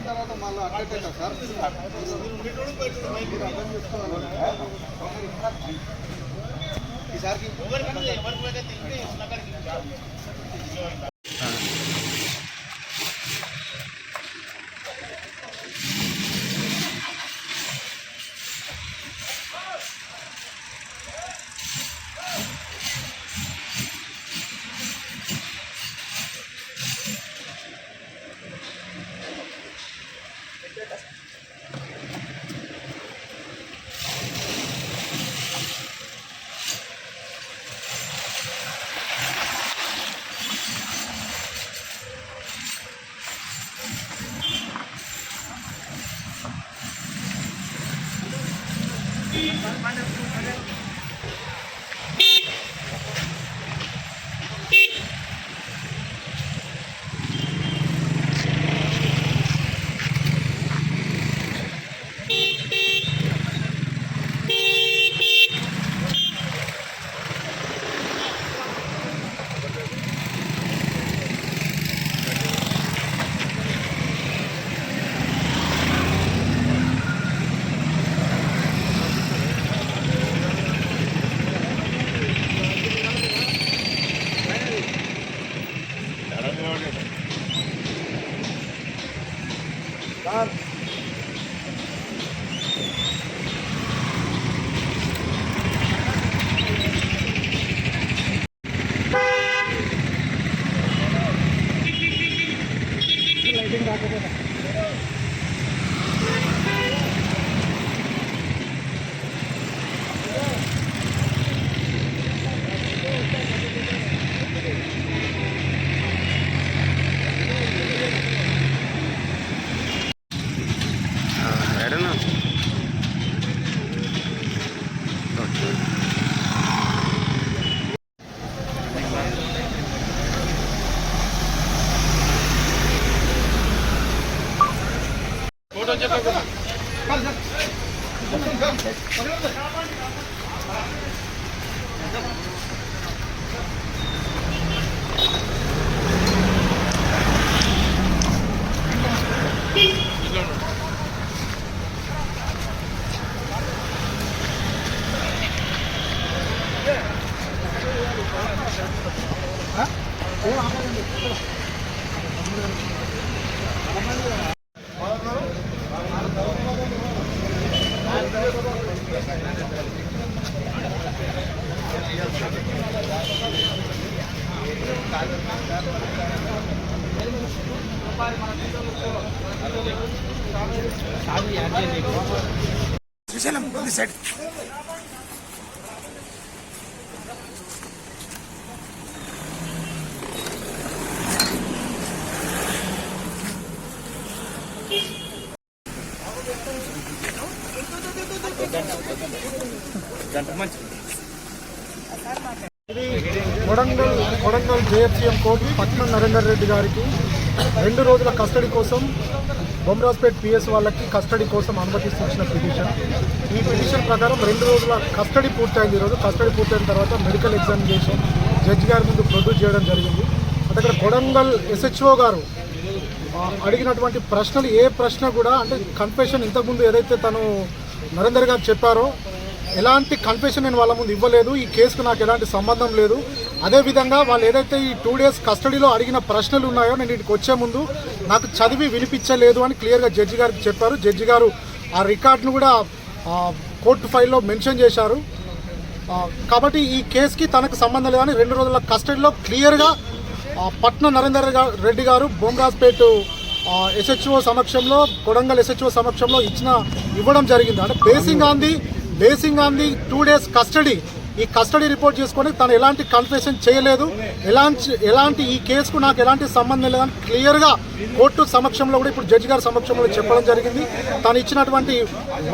తర్వాత మళ్ళీ అట్లే సార్ ఈసారికి శ్రీశైలం ఉంది side Kodangal JFCM court Patnam Narender Reddy గారికి 2 రోజుల కస్టడీ కోసం బొమ్రాజ్పేట్ పిఎస్ వాళ్ళకి కస్టడీ కోసం అనుమతిస్తున్న పిటిషన్. ఈ పిటిషన్ ప్రకారం 2 రోజుల కస్టడీ పూర్తయింది. ఈరోజు కస్టడీ పూర్తయిన తర్వాత మెడికల్ ఎగ్జామినేషన్ జడ్జి గారి ముందు ప్రొడ్యూస్ చేయడం జరిగింది. అంటే ఇక్కడ కొడంగల్ ఎస్హెచ్ఓ గారు అడిగినటువంటి ప్రశ్నలు ఏ ప్రశ్న కూడా అంటే కన్ఫెషన్ ఇంతకుముందు ఏదైతే తను నరేందర్ గారు చెప్పారో ఎలాంటి కన్ఫెషన్ నేను వాళ్ళ ముందు ఇవ్వలేదు, ఈ కేసుకు నాకు ఎలాంటి సంబంధం లేదు. అదేవిధంగా వాళ్ళు ఏదైతే ఈ 2 డేస్ కస్టడీలో అడిగిన ప్రశ్నలు ఉన్నాయో నేను వీటికి వచ్చే ముందు నాకు చదివి వినిపించలేదు అని క్లియర్గా జడ్జి గారికి చెప్పారు. జడ్జి గారు ఆ రికార్డును కూడా కోర్టు ఫైల్లో మెన్షన్ చేశారు. కాబట్టి ఈ కేసుకి తనకు సంబంధం లేదని 2 రోజుల కస్టడీలో క్లియర్గా పట్నం నరేందర్ రెడ్డి గారు బొమ్రాజ్పేట్ ఎస్హెచ్ఓ సమక్షంలో కొడంగల్ ఎస్హెచ్ఓ సమక్షంలో ఇవ్వడం జరిగింది. అంటే basing on the 2 days custody, ఈ కస్టడీ రిపోర్ట్ చేసుకొని తను ఎలాంటి కన్ఫెషన్ చేయలేదు, ఎలాంటి ఈ కేసుకు నాకు ఎలాంటి సంబంధం లేదని క్లియర్గా కోర్టు సమక్షంలో కూడా ఇప్పుడు జడ్జి గారి సమక్షంలో చెప్పడం జరిగింది. తను ఇచ్చినటువంటి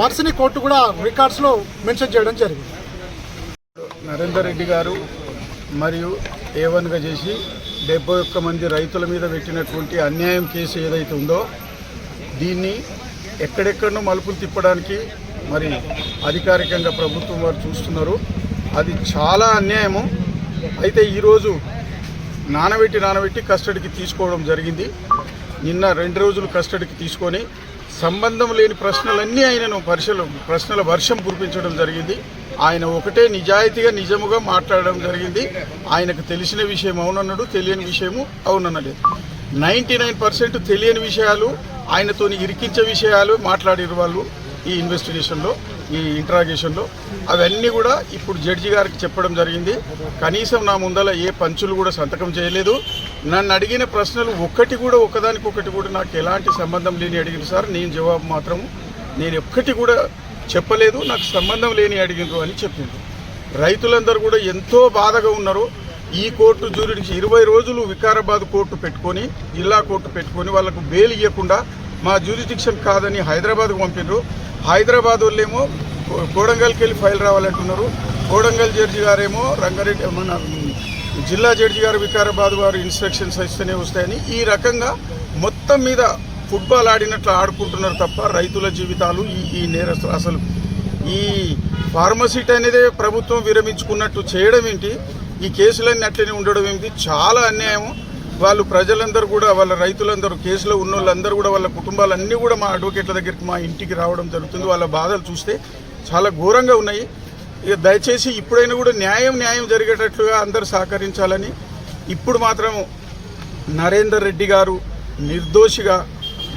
వర్క్స్ని కోర్టు కూడా రికార్డ్స్లో మెన్షన్ చేయడం జరిగింది. నరేందర్ రెడ్డి గారు మరియు A1గా చేసి 71 మంది రైతుల మీద పెట్టినటువంటి అన్యాయం కేసు ఏదైతే ఉందో దీన్ని ఎక్కడెక్కడనో మలుపులు తిప్పడానికి మరి అధికారికంగా ప్రభుత్వం వారు చూస్తున్నారు. అది చాలా అన్యాయము. అయితే ఈరోజు నానబెట్టి కస్టడీకి తీసుకోవడం జరిగింది. నిన్న 2 రోజులు కస్టడీకి తీసుకొని సంబంధం లేని ప్రశ్నలన్నీ ఆయనను ప్రశ్నల వర్షం కురిపించడం జరిగింది. ఆయన ఒకటే నిజాయితీగా నిజముగా మాట్లాడడం జరిగింది. ఆయనకు తెలిసిన విషయం అవునన్నాడు, తెలియని విషయము అవునన్నలేదు. 99% తెలియని విషయాలు, ఆయనతోని ఇరికించే విషయాలు మాట్లాడిన వాళ్ళు ఈ ఇన్వెస్టిగేషన్లో, ఈ ఇంట్రాగేషన్లో. అవన్నీ కూడా ఇప్పుడు జడ్జి గారికి చెప్పడం జరిగింది. కనీసం నా ముందల ఏ పంచులు కూడా సంతకం చేయలేదు. నన్ను అడిగిన ప్రశ్నలు ఒకదానికొకటి కూడా నాకు ఎలాంటి సంబంధం లేని అడిగింది సార్. నేను జవాబు మాత్రము నేను ఒక్కటి కూడా చెప్పలేదు, నాకు సంబంధం లేని అడిగిండ్రు అని చెప్పింది. రైతులందరూ కూడా ఎంతో బాధగా ఉన్నారు. ఈ కోర్టు జ్యూరిడిక్షన్ 20 రోజులు వికారాబాద్ కోర్టు పెట్టుకొని, జిల్లా కోర్టు పెట్టుకొని వాళ్ళకు బెయిల్ ఇవ్వకుండా మా జ్యూరిడిక్షన్ కాదని హైదరాబాద్కు పంపిండ్రు. హైదరాబాద్ వాళ్ళేమో కోడంగల్కి వెళ్ళి ఫైల్ రావాలంటున్నారు. కోడంగల్ జడ్జి గారేమో రంగారెడ్డి మన జిల్లా జడ్జి గారు వికారాబాద్ వారు ఇన్స్ట్రక్షన్స్ ఇస్తేనే వస్తాయని ఈ రకంగా మొత్తం మీద ఫుట్బాల్ ఆడినట్లు ఆడుకుంటున్నారు తప్ప రైతుల జీవితాలు ఈ నేరస్తులు అసలు ఈ ఫార్మసిటీ అనేదే ప్రభుత్వం విరమించుకున్నట్టు చేయడం ఏంటి, ఈ కేసులన్నీ అట్లనే ఉండడం ఏంటి, చాలా అన్యాయం. వాళ్ళు ప్రజలందరూ కూడా వాళ్ళ రైతులందరూ కేసులో ఉన్న వాళ్ళందరూ కూడా వాళ్ళ కుటుంబాలన్నీ కూడా మా అడ్వకేట్ల దగ్గరికి మా ఇంటికి రావడం జరుగుతుంది. వాళ్ళ బాధలు చూస్తే చాలా ఘోరంగా ఉన్నాయి. ఇక దయచేసి ఇప్పుడైనా కూడా న్యాయం జరిగేటట్లుగా అందరూ సహకరించాలని. ఇప్పుడు మాత్రం నరేందర్ రెడ్డి గారు నిర్దోషిగా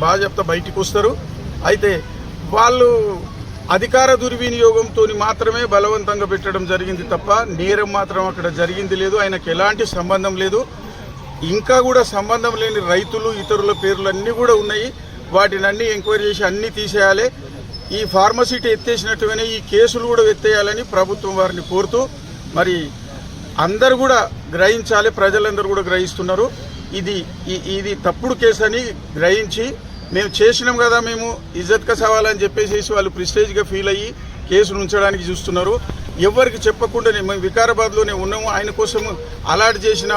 బాధ్యత బయటికి వస్తారు. అయితే వాళ్ళు అధికార దుర్వినియోగంతో మాత్రమే బలవంతంగా పెట్టడం జరిగింది తప్ప నేరం మాత్రం అక్కడ జరిగింది లేదు. ఆయనకు ఎలాంటి సంబంధం లేదు. ఇంకా కూడా సంబంధం లేని రైతులు ఇతరుల పేర్లు అన్నీ కూడా ఉన్నాయి. వాటిని అన్నీ ఎంక్వైరీ చేసి అన్నీ తీసేయాలి. ఈ ఫార్మసిటీ ఎత్తేసినట్టుగానే ఈ కేసులు కూడా ఎత్తేయాలని ప్రభుత్వం వారిని కోరుతూ, మరి అందరూ కూడా గ్రహించాలి, ప్రజలందరూ కూడా గ్రహిస్తున్నారు. ఇది తప్పుడు కేసు అని గ్రహించి మేము చేసినాం కదా, మేము ఇజ్జత్ కా సవాల్ అని చెప్పేసి వాళ్ళు ప్రిస్టేజ్గా ఫీల్ అయ్యి కేసును ఉంచడానికి చూస్తున్నారు. ఎవరికి చెప్పకుండానే మేము వికారాబాద్లోనే ఉన్నాము. ఆయన కోసం అలాట్ చేసిన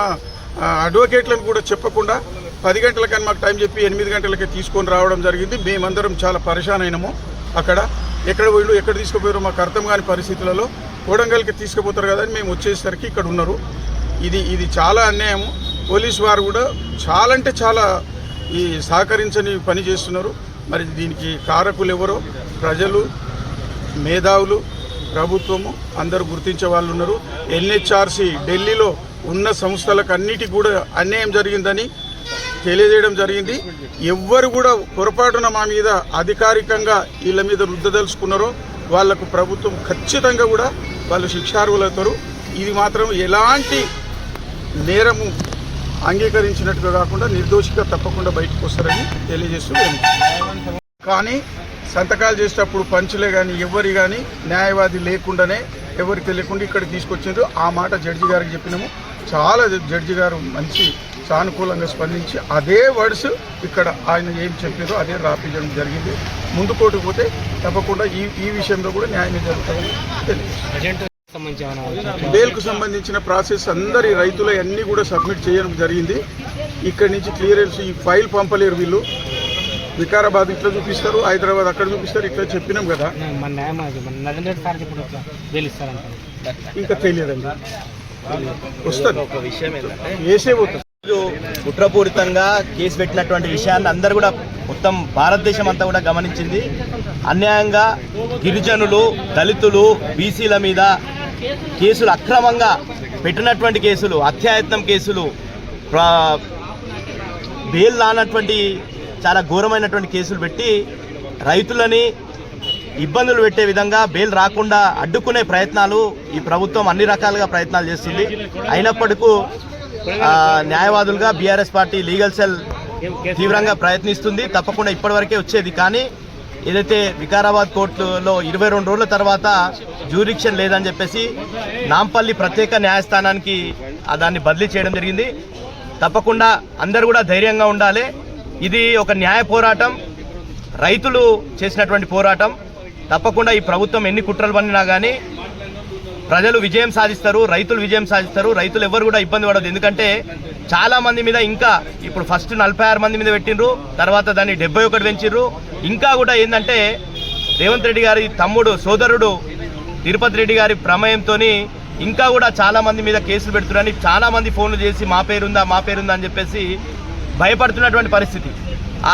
అడ్వకేట్లను కూడా చెప్పకుండా 10 గంటలకని మాకు టైం చెప్పి 8 గంటలకే తీసుకొని రావడం జరిగింది. మేమందరం చాలా పరేషాన్ అయినాము. అక్కడ ఎక్కడ పోయిండు, ఎక్కడ తీసుకుపోయారో మాకు అర్థం కాని పరిస్థితులలో కోడంగల్కి తీసుకుపోతారు కదా అని మేము వచ్చేసరికి ఇక్కడ ఉన్నారు. ఇది చాలా అన్యాయము. పోలీసు వారు కూడా చాలా అంటే చాలా ఈ సహకరించని పని చేస్తున్నారు. మరి దీనికి కారకులు ఎవరో ప్రజలు, మేధావులు, ప్రభుత్వము అందరూ గుర్తించే వాళ్ళు ఉన్నారు. ఎన్హెచ్ఆర్సీ ఢిల్లీలో ఉన్న సంస్థలకు అన్నిటికీ కూడా అన్యాయం జరిగిందని తెలియజేయడం జరిగింది. ఎవ్వరు కూడా పొరపాటున మా మీద అధికారికంగా వీళ్ళ మీద రుద్దదలుచుకున్నారో వాళ్లకు ప్రభుత్వం ఖచ్చితంగా కూడా వాళ్ళు శిక్షార్హులవుతారు. ఇది మాత్రం ఎలాంటి నేరము అంగీకరించినట్టుగా కాకుండా నిర్దోషిగా తప్పకుండా బయటకు వస్తారని తెలియజేస్తున్నాను. కానీ సంతకాలు చేసేటప్పుడు పంచులే కానీ ఎవరి కానీ న్యాయవాది లేకుండానే ఎవరికి తెలియకుండా ఇక్కడికి తీసుకొచ్చిండ్రు. ఆ మాట జడ్జి గారికి చెప్పినాము. చాలా జడ్జి గారు మంచి సానుకూలంగా స్పందించి అదే వర్డ్స్ ఇక్కడ ఆయన ఏం చెప్పారో అదే రాపించడం జరిగింది. ముందు కోర్టుకు పోతే తప్పకుండా ఈ విషయంలో కూడా న్యాయం జరుగుతుందని తెలియదు. బెయిల్కు సంబంధించిన ప్రాసెస్ అందరి రైతుల అన్నీ కూడా సబ్మిట్ చేయడం జరిగింది. ఇక్కడి నుంచి క్లియరెన్స్ ఈ ఫైల్ పంపలేరు వీళ్ళు. వికారాబాద్ ఇట్లా చూపిస్తారు, హైదరాబాద్ అక్కడ చూపిస్తారు, ఇట్లా చెప్పినాం కదా. ఇంకా తెలియదండి, వస్తుంది ఒక విషయం ఏంటంటే వేసే పోతుంది. కుట్రపూరితంగా కేసు పెట్టినటువంటి విషయాన్ని అందరూ కూడా మొత్తం భారతదేశం అంతా కూడా గమనించింది. అన్యాయంగా గిరిజనులు, దళితులు, బీసీల మీద కేసులు అక్రమంగా పెట్టినటువంటి కేసులు, హత్యాయత్నం కేసులు, బెయిల్ రానటువంటి చాలా ఘోరమైనటువంటి కేసులు పెట్టి రైతులని ఇబ్బందులు పెట్టే విధంగా బెయిల్ రాకుండా అడ్డుకునే ప్రయత్నాలు ఈ ప్రభుత్వం అన్ని రకాలుగా ప్రయత్నాలు చేస్తుంది. అయినప్పటికీ న్యాయవాదులుగా బీఆర్ఎస్ పార్టీ లీగల్ సెల్ తీవ్రంగా ప్రయత్నిస్తుంది. తప్పకుండా ఇప్పటివరకే వచ్చేది. కానీ ఏదైతే వికారాబాద్ కోర్టులో 22 రోజుల తర్వాత జ్యూరిడిక్షన్ లేదని చెప్పేసి నాంపల్లి ప్రత్యేక న్యాయస్థానానికి దాన్ని బదిలీ చేయడం జరిగింది. తప్పకుండా అందరూ కూడా ధైర్యంగా ఉండాలి. ఇది ఒక న్యాయ పోరాటం, రైతులు చేసినటువంటి పోరాటం. తప్పకుండా ఈ ప్రభుత్వం ఎన్ని కుట్రలు పన్నినా కానీ ప్రజలు విజయం సాధిస్తారు, రైతులు విజయం సాధిస్తారు. రైతులు ఎవరు కూడా ఇబ్బంది పడదు. ఎందుకంటే చాలా మంది మీద ఇంకా ఇప్పుడు ఫస్ట్ 46 మంది మీద పెట్టిండ్రు, తర్వాత దాన్ని 71 పెంచిర్రు. ఇంకా కూడా ఏంటంటే రేవంత్ రెడ్డి గారి తమ్ముడు సోదరుడు తిరుపతి రెడ్డి గారి ప్రమేయంతో ఇంకా కూడా చాలా మంది మీద కేసులు పెడుతున్నారని చాలా మంది ఫోన్లు చేసి మా పేరుందా అని చెప్పేసి భయపడుతున్నటువంటి పరిస్థితి.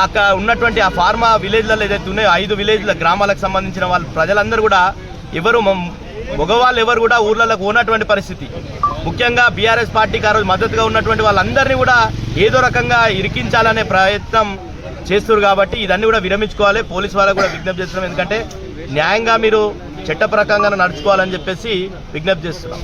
అక్కడ ఉన్నటువంటి ఆ ఫార్మా విలేజ్లలో ఏదైతే ఉన్నాయో 5 విలేజ్ల గ్రామాలకు సంబంధించిన వాళ్ళ ప్రజలందరూ కూడా మగవాళ్ళు ఎవరు కూడా ఊర్లలోకి ఉన్నటువంటి పరిస్థితి. ముఖ్యంగా బీఆర్ఎస్ పార్టీకి ఆ రోజు మద్దతుగా ఉన్నటువంటి వాళ్ళందరినీ కూడా ఏదో రకంగా ఇరికించాలనే ప్రయత్నం చేస్తున్నారు. కాబట్టి ఇదన్నీ కూడా విరమించుకోవాలి. పోలీసు వాళ్ళకు కూడా విజ్ఞప్తి చేస్తున్నాం. ఎందుకంటే న్యాయంగా మీరు చట్టప్రకంగా నడుచుకోవాలని చెప్పేసి విజ్ఞప్తి చేస్తున్నాం.